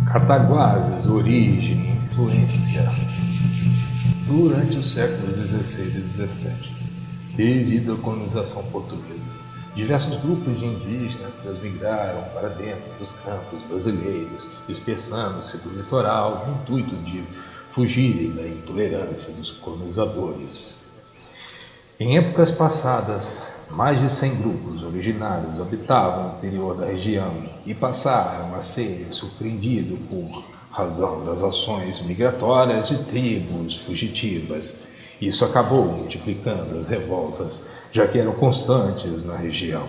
Cataguases, origem e influência. Durante os séculos XVI e XVII, devido à colonização portuguesa, diversos grupos de indígenas transmigraram para dentro dos campos brasileiros, dispersando-se do litoral no intuito de fugirem da intolerância dos colonizadores. Em épocas passadas, mais de 100 grupos originários habitavam o interior da região e passaram a ser surpreendidos por razão das ações migratórias de tribos fugitivas. Isso acabou multiplicando as revoltas, já que eram constantes na região.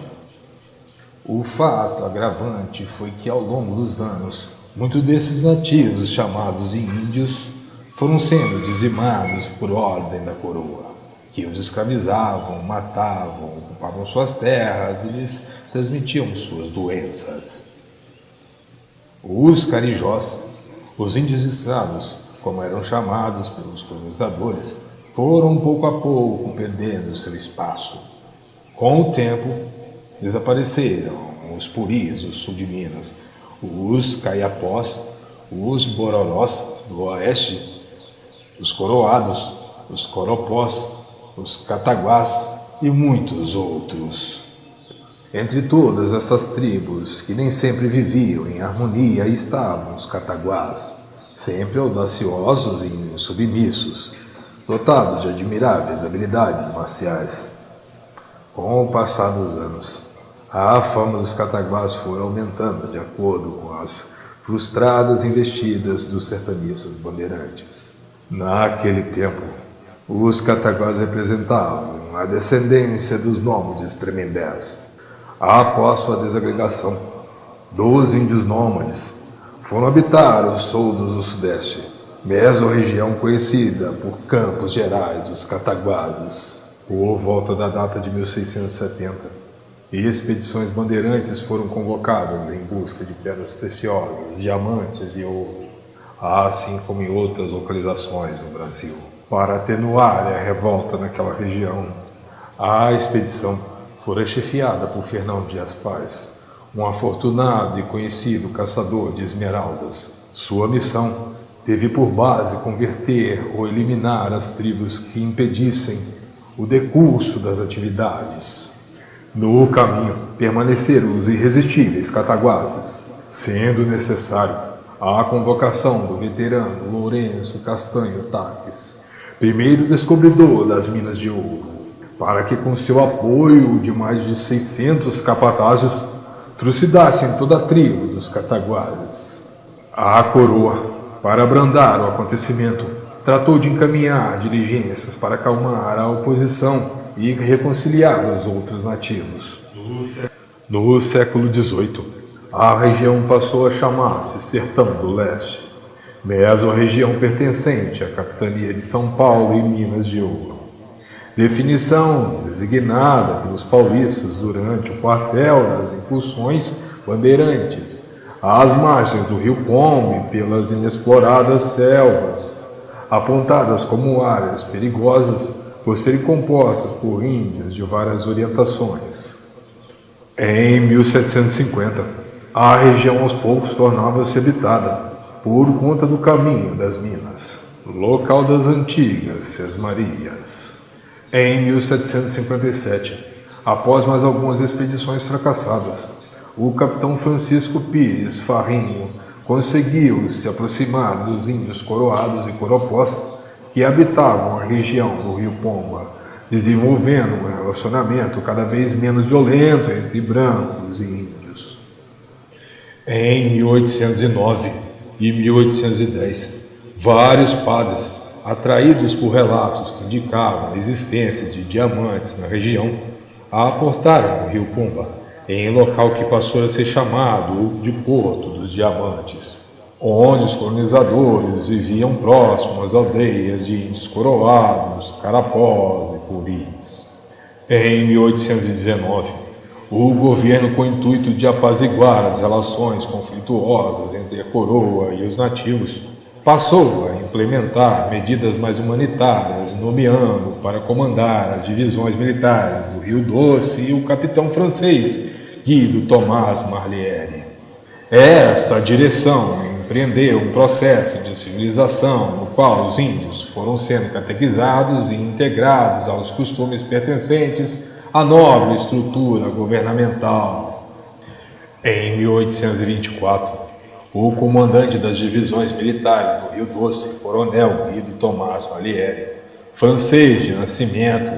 O fato agravante foi que, ao longo dos anos, muitos desses nativos, chamados de índios, foram sendo dizimados por ordem da coroa, que os escravizavam, matavam, ocupavam suas terras e lhes transmitiam suas doenças. Os carijós, os índios escravos, como eram chamados pelos colonizadores, foram pouco a pouco perdendo seu espaço. Com o tempo, desapareceram os puris do sul de Minas, os caiapós, os bororós do oeste, os coroados, os coropós, os cataguás e muitos outros. Entre todas essas tribos, que nem sempre viviam em harmonia, estavam os cataguás, sempre audaciosos e submissos, dotados de admiráveis habilidades marciais. Com o passar dos anos, a fama dos cataguás foi aumentando de acordo com as frustradas investidas dos sertanistas bandeirantes. Naquele tempo, os cataguás representavam a descendência dos nômades tremembés. Após sua desagregação, 12 índios nômades foram habitar os soldos do sudeste, mesorregião conhecida por Campos Gerais dos Cataguases. Por volta da data de 1670, expedições bandeirantes foram convocadas em busca de pedras preciosas, diamantes e ouro, assim como em outras localizações no Brasil. Para atenuar a revolta naquela região, a expedição fora chefiada por Fernão Dias Paz, um afortunado e conhecido caçador de esmeraldas. Sua missão teve por base converter ou eliminar as tribos que impedissem o decurso das atividades. No caminho permaneceram os irresistíveis cataguases, sendo necessário a convocação do veterano Lourenço Castanho Taques, primeiro descobridor das minas de ouro, para que com seu apoio de mais de 600 capatazes trucidassem toda a tribo dos cataguases. A coroa, para abrandar o acontecimento, tratou de encaminhar diligências para acalmar a oposição e reconciliar os outros nativos. No século XVIII, a região passou a chamar-se Sertão do Leste, mesorregião pertencente à capitania de São Paulo e Minas de Ouro. Definição designada pelos paulistas durante o quartel das incursões bandeirantes, às margens do rio Pombo e pelas inexploradas selvas, apontadas como áreas perigosas por serem compostas por índios de várias orientações. Em 1750, a região aos poucos tornava-se habitada por conta do caminho das minas, local das antigas Sesmarias. Em 1757, após mais algumas expedições fracassadas, o capitão Francisco Pires Farrinho conseguiu se aproximar dos índios coroados e coropós que habitavam a região do rio Pomba, desenvolvendo um relacionamento cada vez menos violento entre brancos e índios. Em 1809 e 1810, vários padres, atraídos por relatos que indicavam a existência de diamantes na região, aportaram no rio Pomba, em local que passou a ser chamado de Porto dos Diamantes, onde os colonizadores viviam próximo às aldeias de índios coroados, carapós e puris. Em 1819, o governo, com o intuito de apaziguar as relações conflituosas entre a coroa e os nativos, passou a implementar medidas mais humanitárias, nomeando para comandar as divisões militares do Rio Doce o capitão francês Guido Tomás Marliere. Essa direção empreendeu um processo de civilização no qual os índios foram sendo catequizados e integrados aos costumes pertencentes à nova estrutura governamental. Em 1824, o comandante das divisões militares do Rio Doce, coronel Guido Tomás Valieri, francês de nascimento,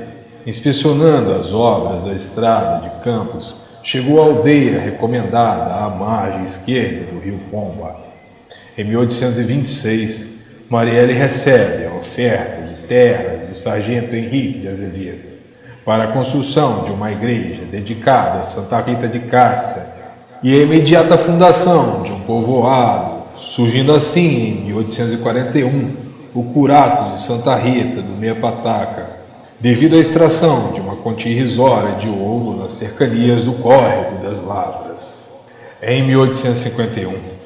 inspecionando as obras da estrada de Campos, chegou à aldeia recomendada à margem esquerda do rio Pomba. Em 1826, Marielle recebe a oferta de terras do sargento Henrique de Azevedo para a construção de uma igreja dedicada a Santa Rita de Cássia e a imediata fundação de um povoado, surgindo assim, em 1841, o Curato de Santa Rita do Meia Pataca, devido à extração de uma quantia irrisória de ouro nas cercanias do Córrego das Lavras. Em 1851,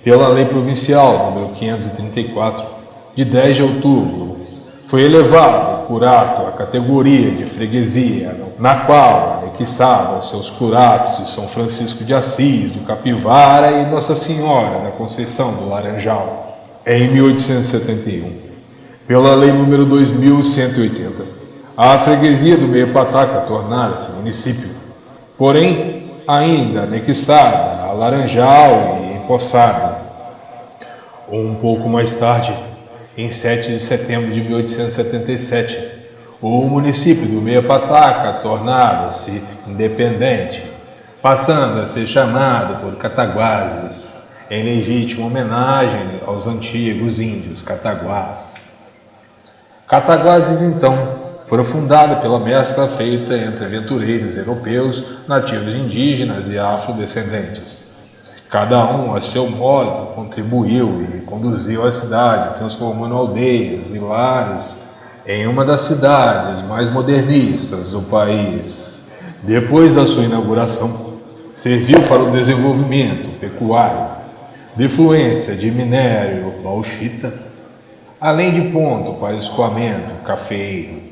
pela Lei Provincial nº 534, de 10 de outubro, foi elevado o curato à categoria de freguesia, na qual anexavam seus curatos de São Francisco de Assis, do Capivara e Nossa Senhora da Conceição do Laranjal. Em 1871, pela Lei nº 2180, a freguesia do Meia Pataca tornara-se município, porém ainda anexada a Laranjal e empossada. Um pouco mais tarde, em 7 de setembro de 1877, o município do Meia Pataca tornava-se independente, passando a ser chamado por Cataguases, em legítima homenagem aos antigos índios cataguás. Cataguases, então, foram fundados pela mescla feita entre aventureiros europeus, nativos indígenas e afrodescendentes. Cada um, a seu modo, contribuiu e conduziu a cidade, transformando aldeias e lares em uma das cidades mais modernistas do país. Depois da sua inauguração, serviu para o desenvolvimento pecuário, de fluência de minério bauxita, além de ponto para escoamento cafeeiro.